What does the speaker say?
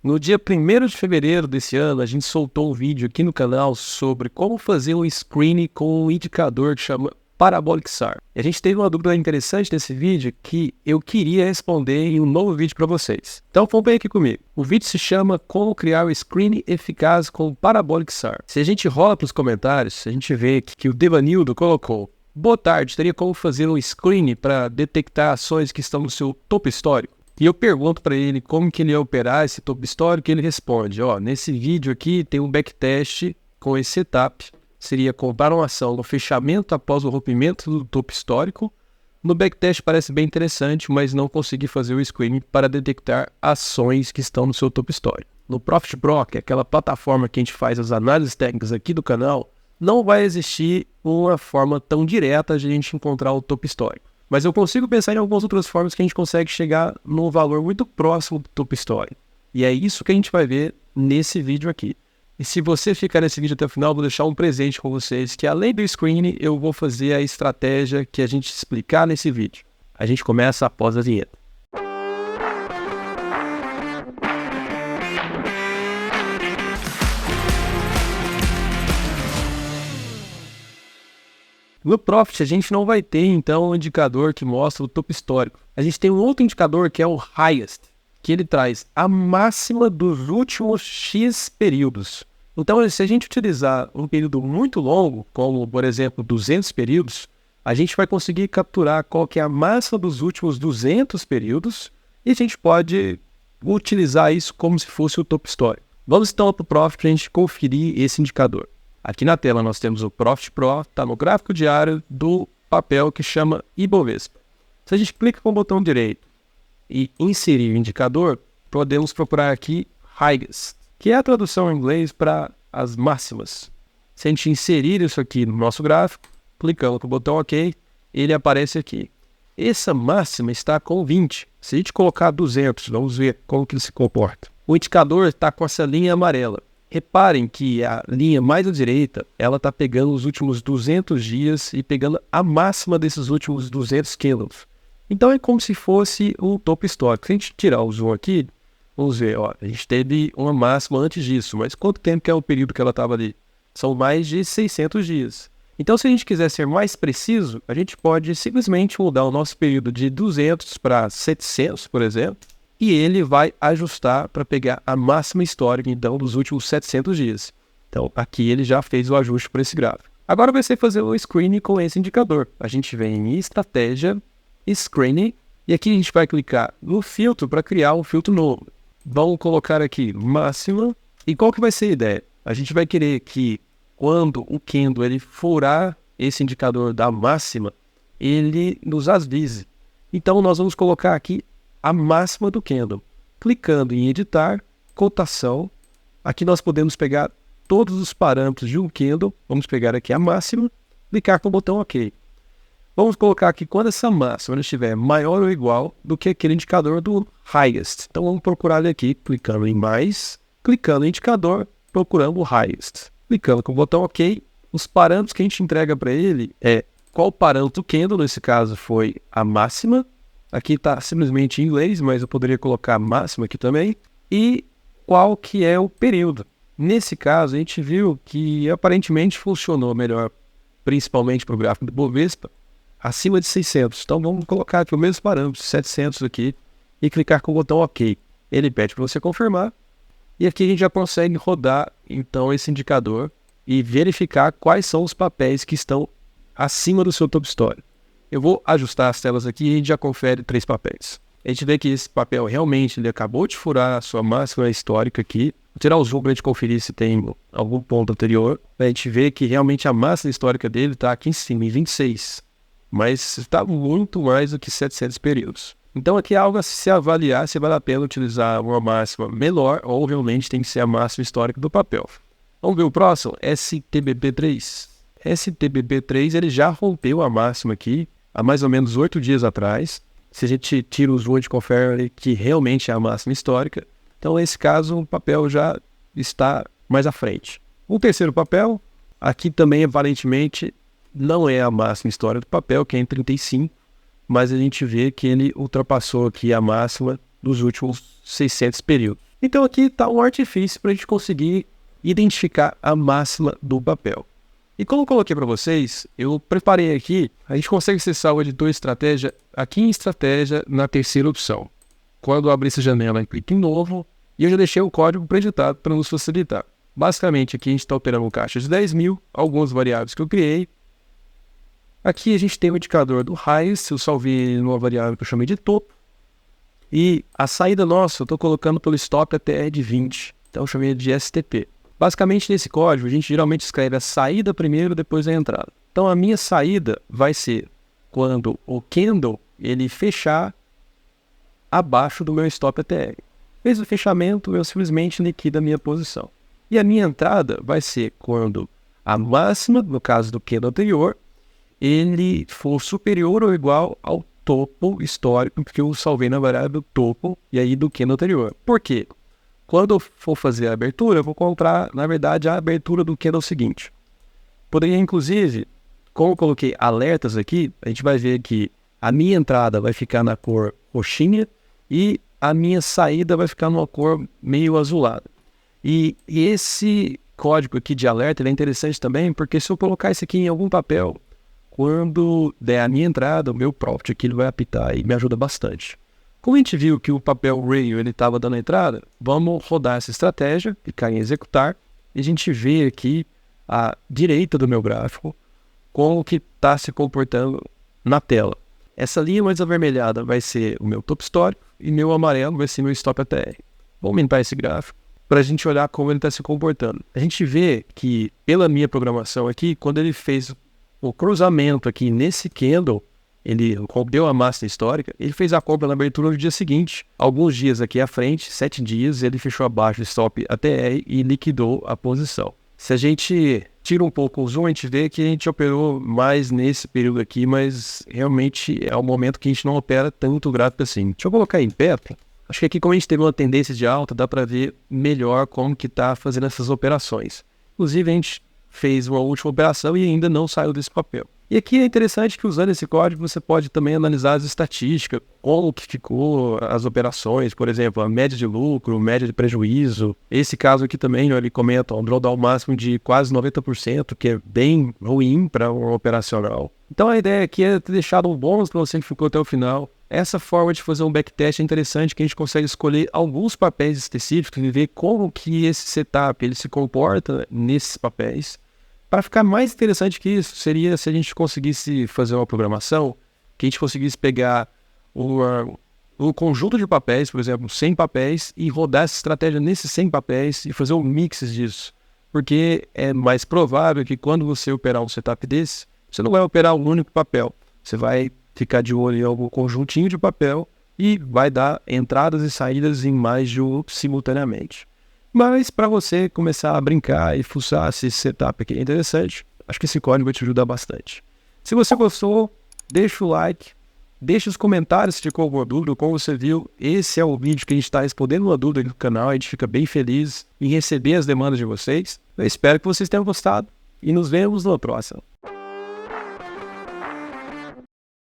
No dia 1º de fevereiro desse ano, a gente soltou um vídeo aqui no canal sobre como fazer um screen com um indicador que chama Parabolic SAR. E a gente teve uma dúvida interessante nesse vídeo que eu queria responder em um novo vídeo para vocês. Então acompanhe aqui comigo. O vídeo se chama Como criar o screen eficaz com Parabolic SAR. Se a gente rola para os comentários, a gente vê que o Devanildo colocou: boa tarde, teria como fazer um screen para detectar ações que estão no seu topo histórico? E eu pergunto para ele como que ele ia operar esse topo histórico e ele responde: nesse vídeo aqui tem um backtest com esse setup. Seria comprar uma ação no fechamento após o rompimento do topo histórico. No backtest parece bem interessante, mas não consegui fazer o screening para detectar ações que estão no seu topo histórico. No Profit Pro, que é aquela plataforma que a gente faz as análises técnicas aqui do canal, não vai existir uma forma tão direta de a gente encontrar o topo histórico. Mas eu consigo pensar em algumas outras formas que a gente consegue chegar num valor muito próximo do topo histórico. E é isso que a gente vai ver nesse vídeo aqui. E se você ficar nesse vídeo até o final, eu vou deixar um presente com vocês, que além do screen, eu vou fazer a estratégia que a gente explicar nesse vídeo. A gente começa após a vinheta. No Profit, a gente não vai ter, então, um indicador que mostra o topo histórico. A gente tem um outro indicador que é o Highest, que ele traz a máxima dos últimos X períodos. Então, se a gente utilizar um período muito longo, como, por exemplo, 200 períodos, a gente vai conseguir capturar qual que é a máxima dos últimos 200 períodos e a gente pode utilizar isso como se fosse o topo histórico. Vamos então para o Profit para a gente conferir esse indicador. Aqui na tela nós temos o Profit Pro, está no gráfico diário do papel que chama Ibovespa. Se a gente clica com o botão direito e inserir o indicador, podemos procurar aqui Highest, que é a tradução em inglês para as máximas. Se a gente inserir isso aqui no nosso gráfico, clicando com o botão OK, ele aparece aqui. Essa máxima está com 20. Se a gente colocar 200, vamos ver como que ele se comporta. O indicador está com essa linha amarela. Reparem que a linha mais à direita, ela está pegando os últimos 200 dias e pegando a máxima desses últimos 200 candles. Então é como se fosse um topo histórico. Se a gente tirar o zoom aqui, vamos ver, a gente teve uma máxima antes disso, mas quanto tempo que é o período que ela estava ali? São mais de 600 dias. Então se a gente quiser ser mais preciso, a gente pode simplesmente mudar o nosso período de 200 para 700, por exemplo, e ele vai ajustar para pegar a máxima histórica, então, dos últimos 700 dias. Então, aqui ele já fez o ajuste para esse gráfico. Agora vai ser fazer o screening com esse indicador. A gente vem em Estratégia, Screening, e aqui a gente vai clicar no filtro para criar um filtro novo. Vamos colocar aqui máxima. E qual que vai ser a ideia? A gente vai querer que quando o candle ele furar esse indicador da máxima, ele nos avise. Então, nós vamos colocar aqui a máxima do candle. Clicando em editar, cotação, aqui nós podemos pegar todos os parâmetros de um candle, vamos pegar aqui a máxima, clicar com o botão OK. Vamos colocar aqui quando essa máxima estiver maior ou igual do que aquele indicador do Highest. Então vamos procurar ele aqui, clicando em mais, clicando em indicador, procurando o Highest. Clicando com o botão OK, os parâmetros que a gente entrega para ele é qual parâmetro do candle, nesse caso foi a máxima. Aqui está simplesmente em inglês, mas eu poderia colocar a máxima aqui também. E qual que é o período. Nesse caso, a gente viu que aparentemente funcionou melhor, principalmente para o gráfico do Bovespa, acima de 600. Então vamos colocar aqui o mesmo parâmetro, 700 aqui, e clicar com o botão OK. Ele pede para você confirmar. E aqui a gente já consegue rodar, então, esse indicador e verificar quais são os papéis que estão acima do seu topo histórico. Eu vou ajustar as telas aqui e a gente já confere 3 papéis. A gente vê que esse papel realmente ele acabou de furar a sua máxima histórica aqui. Vou tirar o zoom para a gente conferir se tem algum ponto anterior. A gente vê que realmente a máxima histórica dele está aqui em cima, em 26. Mas está muito mais do que 700 períodos. Então aqui é algo a se avaliar se vale a pena utilizar uma máxima menor ou realmente tem que ser a máxima histórica do papel. Vamos ver o próximo? STBP3. STBP3 ele já rompeu a máxima aqui há mais ou menos 8 dias atrás. Se a gente tira o zoom, a gente confere que realmente é a máxima histórica. Então, nesse caso, o papel já está mais à frente. O terceiro papel, aqui também aparentemente não é a máxima histórica do papel, que é em 35, mas a gente vê que ele ultrapassou aqui a máxima dos últimos 600 períodos. Então aqui está um artifício para a gente conseguir identificar a máxima do papel. E como eu coloquei para vocês, eu preparei aqui, a gente consegue acessar o editor estratégia aqui em estratégia na terceira opção. Quando eu abrir essa janela, eu clico em novo e eu já deixei o código preditado para nos facilitar. Basicamente aqui a gente está operando um caixa de 10.000, algumas variáveis que eu criei. Aqui a gente tem o indicador do highest, eu salvei ele numa variável que eu chamei de topo. E a saída nossa eu estou colocando pelo stop até de 20, então eu chamei de STP. Basicamente, nesse código, a gente geralmente escreve a saída primeiro, depois a entrada. Então, a minha saída vai ser quando o candle ele fechar abaixo do meu stop ATR. Fez o fechamento, eu simplesmente liquido a minha posição. E a minha entrada vai ser quando a máxima, no caso do candle anterior, ele for superior ou igual ao topo histórico, porque eu salvei na variável topo e aí do candle anterior. Por quê? Quando eu for fazer a abertura, eu vou comprar, na verdade, a abertura do candle seguinte. Poderia, inclusive, como eu coloquei alertas aqui, a gente vai ver que a minha entrada vai ficar na cor roxinha e a minha saída vai ficar numa cor meio azulada. E esse código aqui de alerta ele é interessante também, porque se eu colocar isso aqui em algum papel, quando der a minha entrada, o meu profit aqui ele vai apitar e me ajuda bastante. Como a gente viu que o papel rail ele estava dando a entrada, vamos rodar essa estratégia, clicar em executar, e a gente vê aqui à direita do meu gráfico como que está se comportando na tela. Essa linha mais avermelhada vai ser o meu top histórico e meu amarelo vai ser meu stop ATR. Vou aumentar esse gráfico para a gente olhar como ele está se comportando. A gente vê que pela minha programação aqui, quando ele fez o cruzamento aqui nesse candle, ele rompeu a máxima histórica, ele fez a compra na abertura no dia seguinte. Alguns dias aqui à frente, 7 dias, ele fechou abaixo do stop ATR e liquidou a posição. Se a gente tira um pouco o zoom, a gente vê que a gente operou mais nesse período aqui, mas realmente é um momento que a gente não opera tanto gráfico assim. Deixa eu colocar em pé. Acho que aqui, como a gente teve uma tendência de alta, dá para ver melhor como que está fazendo essas operações. Inclusive, a gente fez uma última operação e ainda não saiu desse papel. E aqui é interessante que usando esse código você pode também analisar as estatísticas, como que ficou as operações, por exemplo, a média de lucro, média de prejuízo. Esse caso aqui também, ele comenta um drawdown máximo de quase 90%, que é bem ruim para um operacional. Então a ideia aqui é ter deixado um bônus para você que ficou até o final. Essa forma de fazer um backtest é interessante, que a gente consegue escolher alguns papéis específicos e ver como que esse setup ele se comporta nesses papéis. Para ficar mais interessante que isso, seria se a gente conseguisse fazer uma programação, que a gente conseguisse pegar um conjunto de papéis, por exemplo, 100 papéis, e rodar essa estratégia nesses 100 papéis e fazer um mix disso. Porque é mais provável que quando você operar um setup desse, você não vai operar um único papel. Você vai ficar de olho em algum conjuntinho de papel e vai dar entradas e saídas em mais de um simultaneamente. Mas para você começar a brincar e fuçar se esse setup aqui é interessante, acho que esse código vai te ajudar bastante. Se você gostou, deixa o like, deixa os comentários se ficou alguma dúvida. Como você viu, esse é o vídeo que a gente está respondendo uma dúvida aqui no canal. A gente fica bem feliz em receber as demandas de vocês. Eu espero que vocês tenham gostado e nos vemos na próxima.